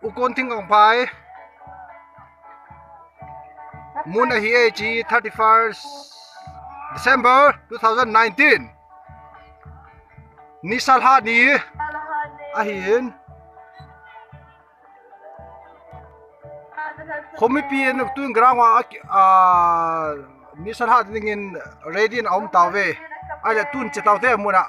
ukon thing ong pai mun a hi ag 31st December 2019 nisa lhah ni a hin khomi pin tun grangwa nisa lhah dingin ready in om tawe ala tun che taw te muna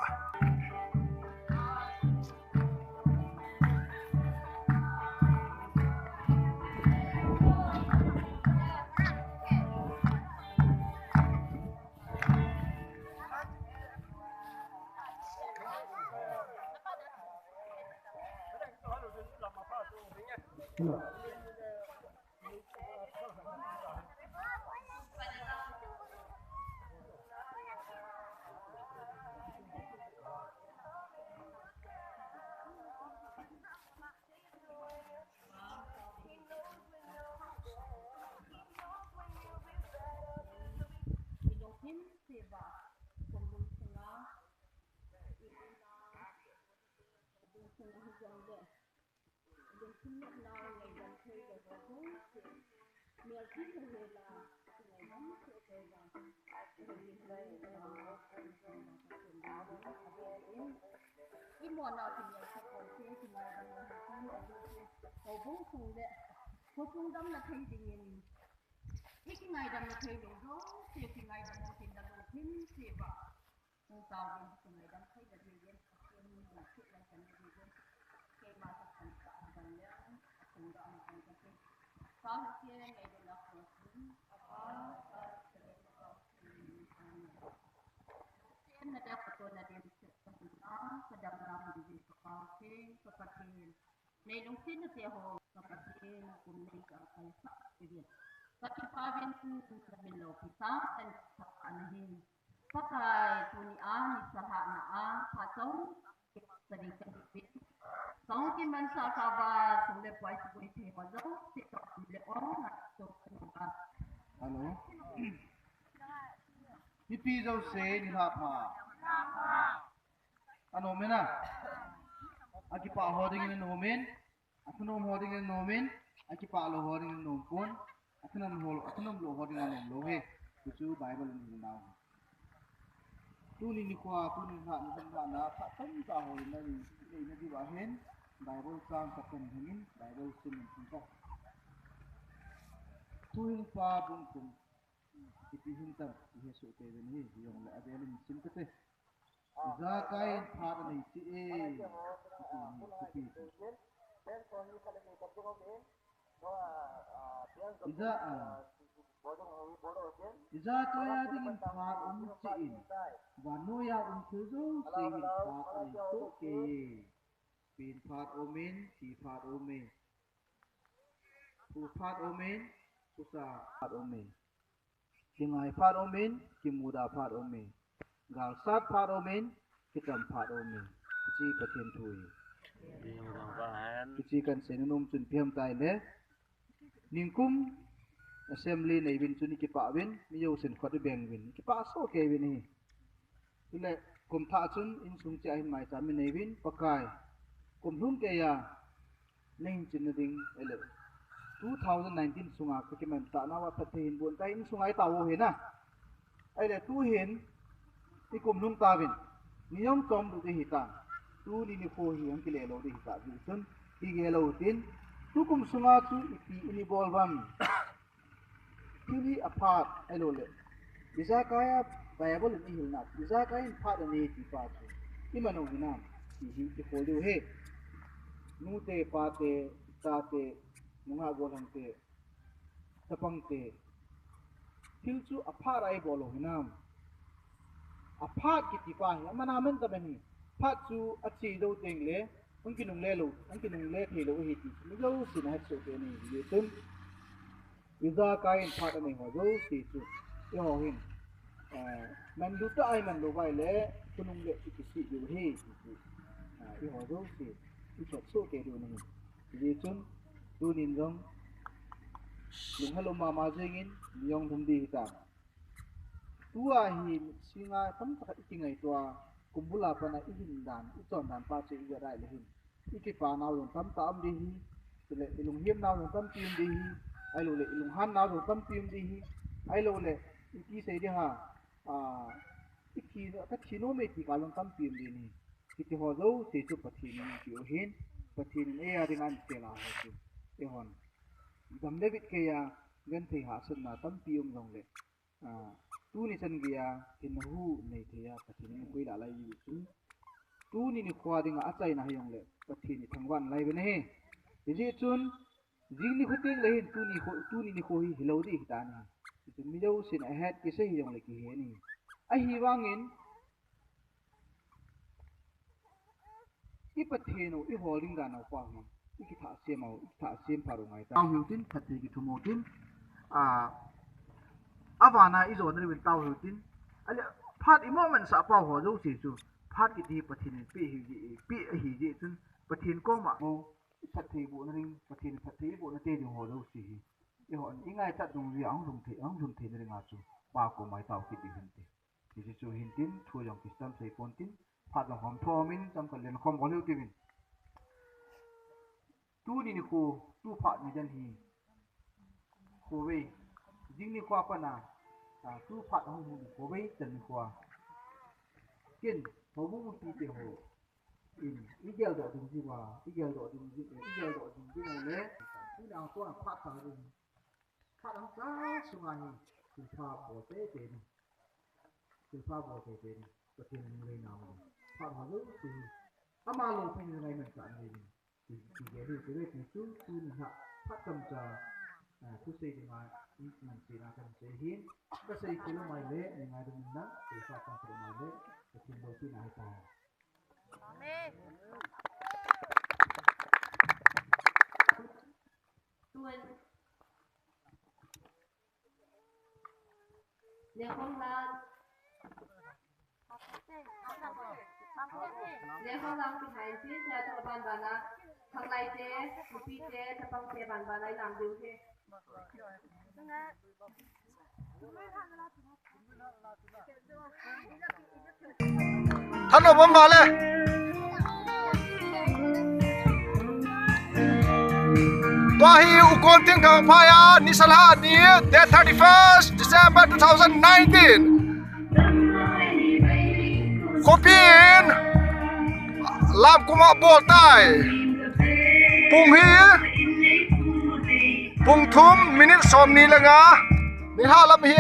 Hello. Hippie dâu xế đi lhah mà. Ano mena? Aki pa holding in nomen. Akunum holding in nomen. Aki pa lo holding in nompon. Akunum lo holding in nom lohe. Kucu Bible in now. Tu ni kwa tu ni lhah na pa tam ka holding na ni di bahen. Bible sang kapon hingin. Bible sin in ko. Tu hin pa bung kum. Ipihin tam Yesu te ni yung la adelin sin kete. Za kain phar nei chi e Iza to ya ding phar chi in wa no ya thuzo se hin phar nei to ke pin phar omen si phar omen pu phar omen susa phar omen kingai phar omen kimuda phar omen gal sat phar omen kitam phar omen chi pathen thui chi kan senum chun piam tai le ningkum assembly nei bin chuni ki pa win mi yo sen khot beng win ki pa so ke win ni ile kum tha chun in sung chi ai mai cha mi nei win pakai kum hum ke ya ning chin ding ele 2019 sunga ki man ta na wa pathen bon tai in sungai ta wo he na ai le tu hen ti kum lung ta win niyom tom du hi ta tu ni ni pho hi ang ki le lo di ta du sun hi ge lo tin tu kum sunga chu ipi ini bolwam kili apart elo le bisa kaya Bible ni hilna bisa kaya phat ni ti pa chu imano hinam ti pho lu he nu te pa te ta te munga golang te tapang te til chu apart ai bolo hinam apart ki ti pa hi mana men ta bani phat chu achi do teng le ung ki nung le lo ung ki nung le the lo hi ti mi lo sin ha so te ni ye tun Iza kain phat ani ho zo si chu yo hin man du ta ai man lo bai le kunung le ki si yu he i ho zo si i chot so ke du ni ye chun tu nin jong lung halo ma ma jengin yong thum di ta tua hi singa tam ta ikingai tua kumbula pa na ihin dan i chon dan pa che i rai le hin i ki pa na yong tam ta am di hi le ilung hiam nào rồi tâm tim đi ai lo le ilung han nào rồi tâm tim đi ai lo le ki sei đi ha ki no ka chino me ti ka long tâm tim đi ni ki ti ho zo se chu pathin ki o hin pathin e ya dengan te la ho chu e hon dam le bit ke ya gan thei ha sun na tâm pium long le tu ni san gya in hu nei the ya pathin ni koi la lai yu tu ni khwa ding a chai na yong le pathin ni thangwan lai be ne he ji chun jing ni khuting le hin tu ni kho hi hilo di ta ni tu mi do sin a het ki se yong le ki he ni a hi wangin i patheno i holding ga na pa hi i ki tha sem paru ngai ta hu tin phathi ki thumo tin avana i zo na win taw hu tin ale phat i moment sa pa ho zo si chu phat ki di pathin pi hi ji chun pathin ko ma mo phathi bu na ring pathin phathi bu na te di ho zo si hi i ho i ngai ta dung ri ang dung the na ringa chu pa ko mai taw ki di hin te ki chu hin tin thu yong ki stam sei pon tin phat long hom thomin cham kan len khom golu ti min tu ni ko tu phat ni dan hi ko we jing ni kwa pa na tu phat hong hu ko we chen ni kwa kin ho bu ti te ho in i gel do dung ji wa i gel do dung ji le tu na ko phat ta ru phat hong sa su ma hi tu pha bo te te ni tu pha bo te te ni ko tin ni le na mo phat ha lu si ama lo tin ni lai man sa ni thì cái điều cái này thì chú hạ phát tâm trà chú xây thì mà mình chỉ là cần xây hiến cái xây cái lúc mày lẽ ngày ngày mình nắng thì phát tâm cái mày lẽ thì đầu tiên là hai tài nếu không là nếu không làm thì hãy xin cho bạn bạn là thằng này thế, một tí thế, cho bằng thế bạn bạn ấy làm điều thế. Thân ở bấm vào lên. Toa hi ukon ting thang phaya nisa lhah ni date 31st December 2019. Kopin làm kuma bol tai pung hi pung thum minute som ni langa ni ha lam hi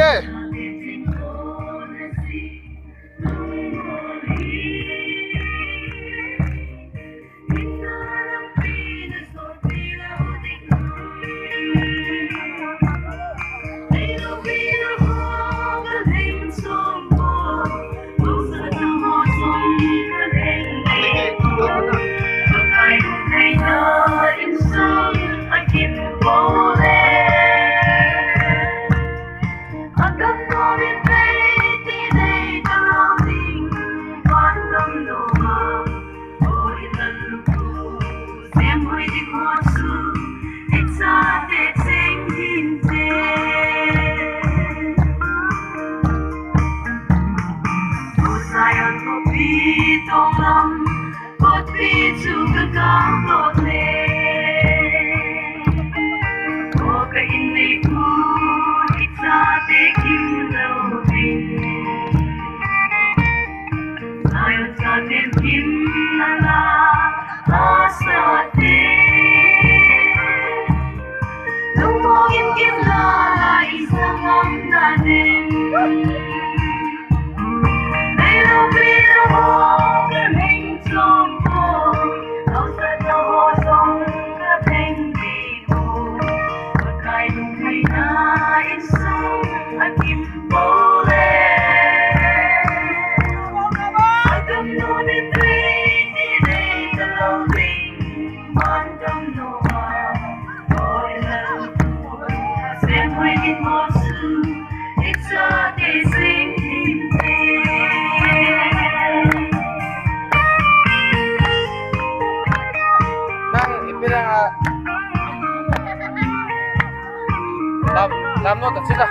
làm nó thật sự ra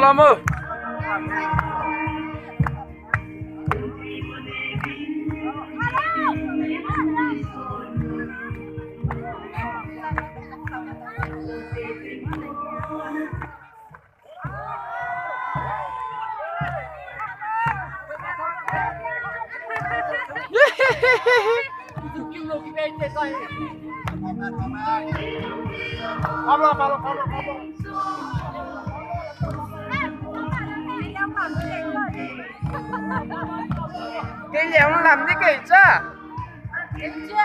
làm ơi Cái dẻo nó làm cái gì chứ? Em chưa.